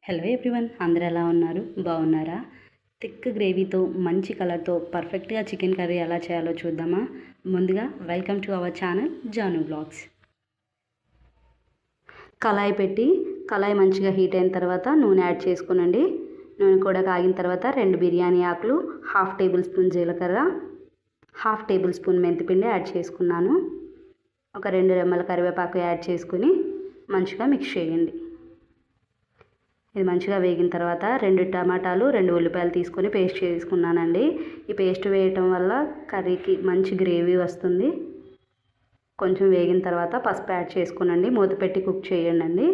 Hello everyone, అందరు ఎలా ఉన్నారు? బాగున్నారా? థిక్ గ్రేవీతో మంచి కలర్తో పర్ఫెక్ట్గా చికెన్ కర్రీ ఎలా చేయాలో చూద్దామా? ముందుగా welcome to our channel Jaanu blogs. కళాయి మంచిగా హీట్ అయిన తర్వాత నూనె యాడ్ చేసుకునండి. నూనె కూడా కాగిన తర్వాత 2 బిర్యానీ ఆకులు, 1/2 టేబుల్ స్పూన్ జీలకర్ర, 1/2 టేబుల్ స్పూన్ మెంతిపిండి యాడ్ చేసుకున్నాను. ఒక 2 రెమ్మల కరివేపాకు యాడ్ చేసుకుని మంచిగా మిక్స్ చేయండి. ఇది మంచిగా వేగిన తర్వాత 2 టమాటాలు, 2 ఉల్లిపాయలు తీసుకొని పేస్ట్ చేసుకున్నానండి. ఈ పేస్ట్ వేయటం వల్ల కర్రీకి మంచి గ్రేవీ వస్తుంది. కొంచెం వేగిన తర్వాత పసుపు యాడ్ చేసుకునండి. మూత పెట్టి కుక్ చేయండి.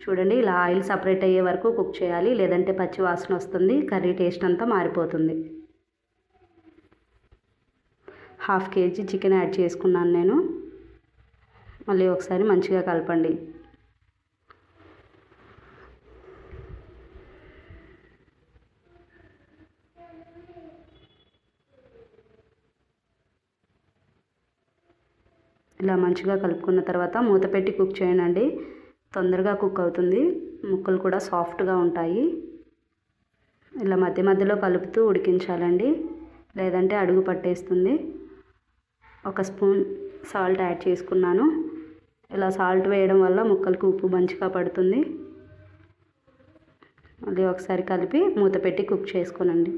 చూడండి, ఇలా ఆయిల్ సపరేట్ అయ్యే వరకు కుక్ చేయాలి, లేదంటే పచ్చి వాసన వస్తుంది, కర్రీ టేస్ట్ అంతా మారిపోతుంది. 1/2 kg చికెన్ యాడ్ చేసుకున్నాను నేను. మళ్ళీ ఒకసారి మంచిగా కలపండి. ఇలా మంచిగా కలుపుకున్న తర్వాత మూత పెట్టి కుక్ చేయండి. తొందరగా కుక్ అవుతుంది, ముక్కలు కూడా సాఫ్ట్గా ఉంటాయి. ఇలా మధ్య మధ్యలో కలుపుతూ ఉడికించాలండి, లేదంటే అడుగు పట్టేస్తుంది. 1 స్పూన్ సాల్ట్ యాడ్ చేసుకున్నాను. ఇలా సాల్ట్ వేయడం వల్ల ముక్కలకు ఉప్పు మంచిగా పడుతుంది. మళ్ళీ ఒకసారి కలిపి మూత పెట్టి కుక్ చేసుకోనండి.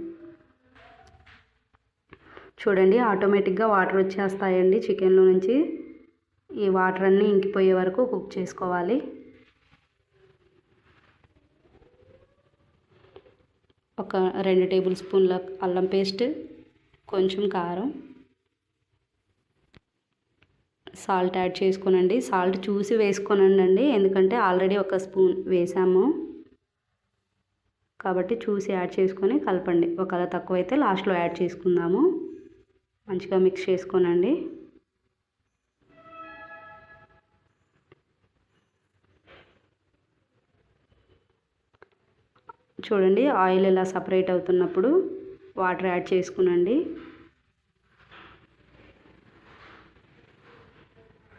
చూడండి, ఆటోమేటిక్గా వాటర్ వచ్చేస్తాయండి చికెన్లో నుంచి. ఈ వాటర్ అన్నీ ఇంకిపోయే వరకు కుక్ చేసుకోవాలి. ఒక 2 టేబుల్ స్పూన్ల అల్లం పేస్ట్, కొంచెం కారం, సాల్ట్ యాడ్ చేసుకోనండి. సాల్ట్ చూసి వేసుకోనండి, ఎందుకంటే ఆల్రెడీ 1 స్పూన్ వేసాము కాబట్టి చూసి యాడ్ చేసుకొని కలపండి. ఒకవేళ తక్కువైతే లాస్ట్లో యాడ్ చేసుకుందాము. మంచిగా మిక్స్ చేసుకోనండి. చూడండి, ఆయిల్ ఇలా సపరేట్ అవుతున్నప్పుడు వాటర్ యాడ్ చేసుకునండి.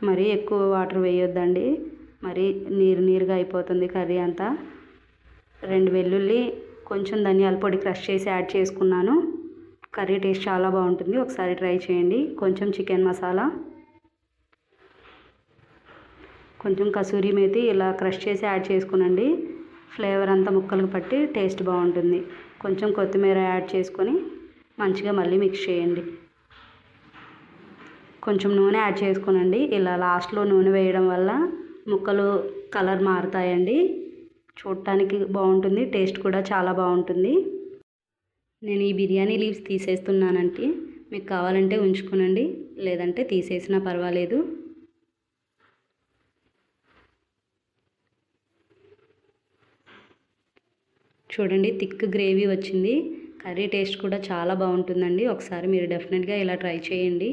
మరీ ఎక్కువ వాటర్ వేయొద్దండి, మరీ నీరుగా అయిపోతుంది కర్రీ అంతా. 2 వెల్లుల్లి, కొంచెం ధనియాల పొడి క్రష్ చేసి యాడ్ చేసుకున్నాను. కర్రీ టేస్ట్ చాలా బాగుంటుంది, ఒకసారి ట్రై చేయండి. కొంచెం చికెన్ మసాలా, కొంచెం కసూరి మేతి ఇలా క్రష్ చేసి యాడ్ చేసుకునండి. ఫ్లేవర్ అంతా ముక్కలకు పట్టి టేస్ట్ బాగుంటుంది. కొంచెం కొత్తిమీర యాడ్ చేసుకొని మంచిగా మళ్ళీ మిక్స్ చేయండి. కొంచెం నూనె యాడ్ చేసుకోనండి. ఇలా లాస్ట్లో నూనె వేయడం వల్ల ముక్కలు కలర్ మారుతాయండి, చూడటానికి బాగుంటుంది, టేస్ట్ కూడా చాలా బాగుంటుంది. నేను ఈ బిర్యానీ లీవ్స్ తీసేస్తున్నానంటే, మీకు కావాలంటే ఉంచుకోనండి, లేదంటే తీసేసినా పర్వాలేదు. చూడండి, థిక్ గ్రేవీ వచ్చింది. కర్రీ టేస్ట్ కూడా చాలా బాగుంటుందండి. ఒకసారి మీరు డెఫినెట్గా ఇలా ట్రై చేయండి.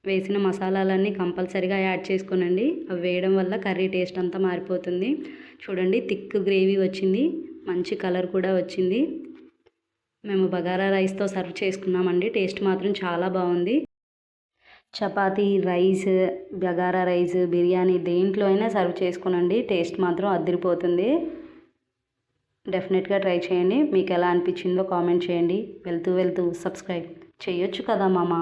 వేసిన మసాలాలన్నీ కంపల్సరీగా యాడ్ చేసుకోనండి, అవి వేయడం వల్ల కర్రీ టేస్ట్ అంతా మారిపోతుంది. చూడండి, థిక్ గ్రేవీ వచ్చింది, మంచి కలర్ కూడా వచ్చింది. మేము బగారా రైస్తో సర్వ్ చేసుకున్నామండి. టేస్ట్ మాత్రం చాలా బాగుంది. చపాతీ, రైస్, బగారా రైస్, బిర్యానీ దేంట్లో అయినా సర్వ్ చేసుకునండి, టేస్ట్ మాత్రం అదిరిపోతుంది. డెఫినెట్గా ట్రై చేయండి. మీకు ఎలా అనిపించిందో కామెంట్ చేయండి. వెళ్తూ సబ్స్క్రైబ్ చేయొచ్చు కదా మామ.